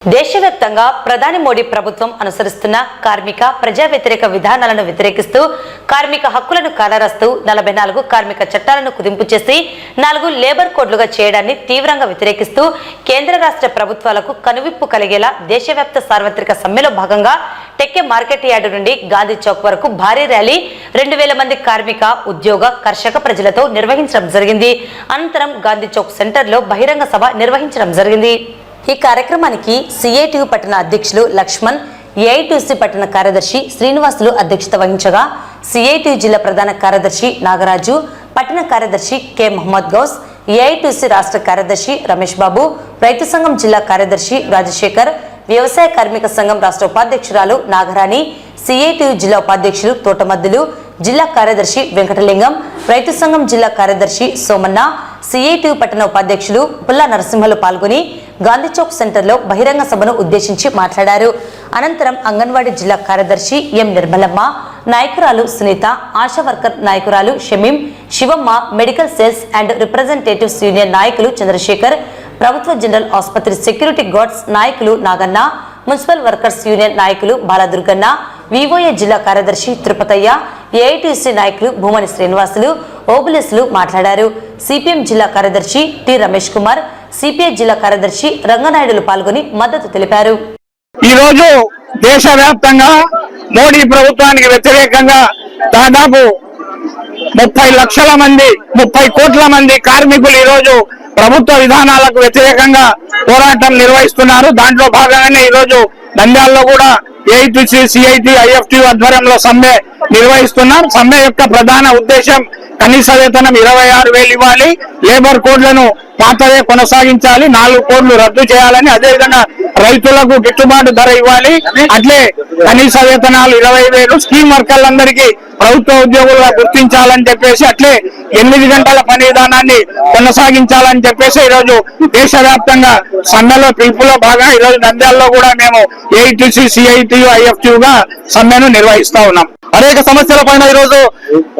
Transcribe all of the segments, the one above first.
దేశవ్యాప్తంగా ప్రధాని మోడీ ప్రభుత్వం అనుసరిస్తున్న కార్మిక ప్రజా వ్యతిరేక విధానాలను వ్యతిరేకిస్తూ కార్మిక హక్కులను కాలరాస్తూ 44 కార్మిక చట్టాలను కుదింపు చేసి 4 లేబర్ కోడ్లుగా చేయడాన్ని తీవ్రంగా వ్యతిరేకిస్తూ కేంద్ర రాష్ట్ర ప్రభుత్వాలకు కనువిప్పు కలిగేలా దేశవ్యాప్త సార్వత్రిక సమ్మెలో భాగంగా టెక్కే మార్కెట్ యార్డు నుండి గాంధీ చౌక్ వరకు భారీ ర్యాలీ 2000 మంది కార్మిక ఉద్యోగ కర్షక ప్రజలతో నిర్వహించడం జరిగింది. అనంతరం గాంధీ చౌక్ సెంటర్లో బహిరంగ సభ నిర్వహించడం జరిగింది. ఈ కార్యక్రమానికి సిఐటియు పట్టణ అధ్యక్షులు లక్ష్మణ్, ఏఐటియుసి పట్టణ కార్యదర్శి శ్రీనివాసులు అధ్యక్షత వహించగా సిఐటియు జిల్లా ప్రధాన కార్యదర్శి నాగరాజు, పట్టణ కార్యదర్శి కె మహమ్మద్ గౌస్, ఏఐటియుసి రాష్ట్ర కార్యదర్శి రమేష్ బాబు, రైతు సంఘం జిల్లా కార్యదర్శి రాజశేఖర్, వ్యవసాయ కార్మిక సంఘం రాష్ట్ర ఉపాధ్యక్షురాలు నాగరాణి, సిఐటియు జిల్లా ఉపాధ్యక్షులు తోటమద్దులు, జిల్లా కార్యదర్శి వెంకటలింగం, రైతు సంఘం జిల్లా కార్యదర్శి సోమన్న, సిఐటియు పట్టణ ఉపాధ్యక్షులు పుల్లా నరసింహలు పాల్గొని గాంధీ చౌక్ సెంటర్లో బహిరంగ సభను ఉద్దేశించి మాట్లాడారు. అనంతరం అంగన్వాడీ జిల్లా కార్యదర్శి ఎం నిర్మలమ్మ, నాయకురాలు సునీత, ఆశా వర్కర్ నాయకురాలు Shamim, Shivamma, medical sales and representatives union నాయకులు చంద్రశేఖర్, ప్రభుత్వ జనరల్ ఆసుపత్రి సెక్యూరిటీ గార్డ్స్ నాయకులు నాగన్న, మున్సిపల్ వర్కర్స్ యూనియన్ నాయకులు బాలదుర్గన్న, వివోఏ జిల్లా కార్యదర్శి తిరుపతయ్య, ఏఐటిసి నాయకులు భూమని శ్రీనివాసులు, ఓబులేసులు మాట్లాడారు. సిపిఎం జిల్లా కార్యదర్శి టి రమేష్ కుమార్, సిపిఐ జిల్లా కార్యదర్శి రంగనాయుడులు పాల్గొని మద్దతు తెలిపారు. ఈ రోజు దేశవ్యాప్తంగా మోడీ ప్రభుత్వానికి వ్యతిరేకంగా దాదాపు 30 లక్షల మంది 30 కోట్ల మంది కార్మికులు ఈ రోజు ప్రభుత్వ విధానాలకు వ్యతిరేకంగా పోరాటం నిర్వహిస్తున్నారు. దాంట్లో భాగంగానే ఈ రోజు నంద్యాలలో కూడా ఏఐటిసి, సిఐటి, ఐఎఫ్టి ఆధ్వర్యంలో సమ్మె నిర్వహిస్తున్నాం. సమ్మె యొక్క ప్రధాన ఉద్దేశం కనీస వేతనం 26,000 ఇవ్వాలి, లేబర్ కోడ్లను పాతవే కొనసాగించాలి, 4 కోడ్లు రద్దు చేయాలని, అదేవిధంగా రైతులకు గిట్టుబాటు ధర ఇవ్వాలి, అట్లే కనీస వేతనాలు 20,000, స్కీమ్ వర్కర్లందరికీ ప్రభుత్వ ఉద్యోగులుగా గుర్తించాలని చెప్పేసి, అట్లే 8 గంటల పని విధానాన్ని కొనసాగించాలని చెప్పేసి ఈరోజు దేశవ్యాప్తంగా సమ్మెలో పిలుపులో భాగంగా ఈరోజు నంద్యాలలో కూడా మేము ఏఐటిసి, సిఐటియు, ఐఎఫ్టియుగా సమ్మెను నిర్వహిస్తా ఉన్నాం. అనేక సమస్యల పైన ఈ రోజు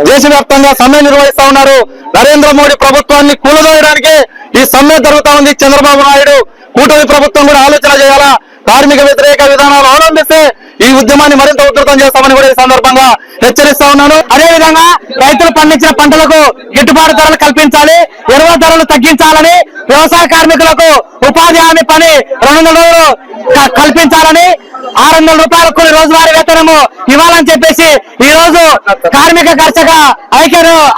దేశవ్యాప్తంగా సమ్మె నిర్వహిస్తా ఉన్నారు. నరేంద్ర మోడీ ప్రభుత్వాన్ని కూలదోయడానికి ఈ సమ్మె జరుగుతా ఉంది. చంద్రబాబు నాయుడు కూటమి ప్రభుత్వం కూడా ఆలోచన చేయాలా, కార్మిక వ్యతిరేక విధానాలు అవలంబిస్తే ఈ ఉద్యమాన్ని మరింత ఉధృతం చేస్తామని కూడా ఈ సందర్భంగా హెచ్చరిస్తా ఉన్నాను. అదేవిధంగా రైతులు పండించిన పంటలకు గిట్టుబాటు ధరలు కల్పించాలి, ఎరువుల ధరలు తగ్గించాలని, వ్యవసాయ కార్మికులకు ఉపాధి హామీ పని 200 రోజులు కల్పించాలని, 600 రూపాయలు కొన్ని రోజువారీ వేతనము ఇవ్వాలని చెప్పేసి ఈ రోజు కార్మిక కర్షక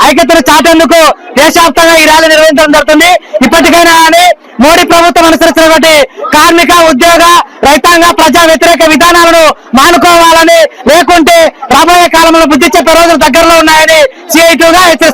ఐక్యతను చాటేందుకు దేశవ్యాప్తంగా ఈ ర్యాలీ నిర్వహించడం జరుగుతుంది. ఇప్పటికైనా కానీ మోడీ ప్రభుత్వం అనుసరిస్తున్నటువంటి కార్మిక ఉద్యోగ రైతాంగ ప్రజా వ్యతిరేక విధానాలను మానుకోవాలని, లేకుంటే రాబోయే కాలంలో బుద్ధి చెప్పే రోజులు దగ్గరలో ఉన్నాయని సిఐటియుగా హెచ్చరిస్తున్నారు.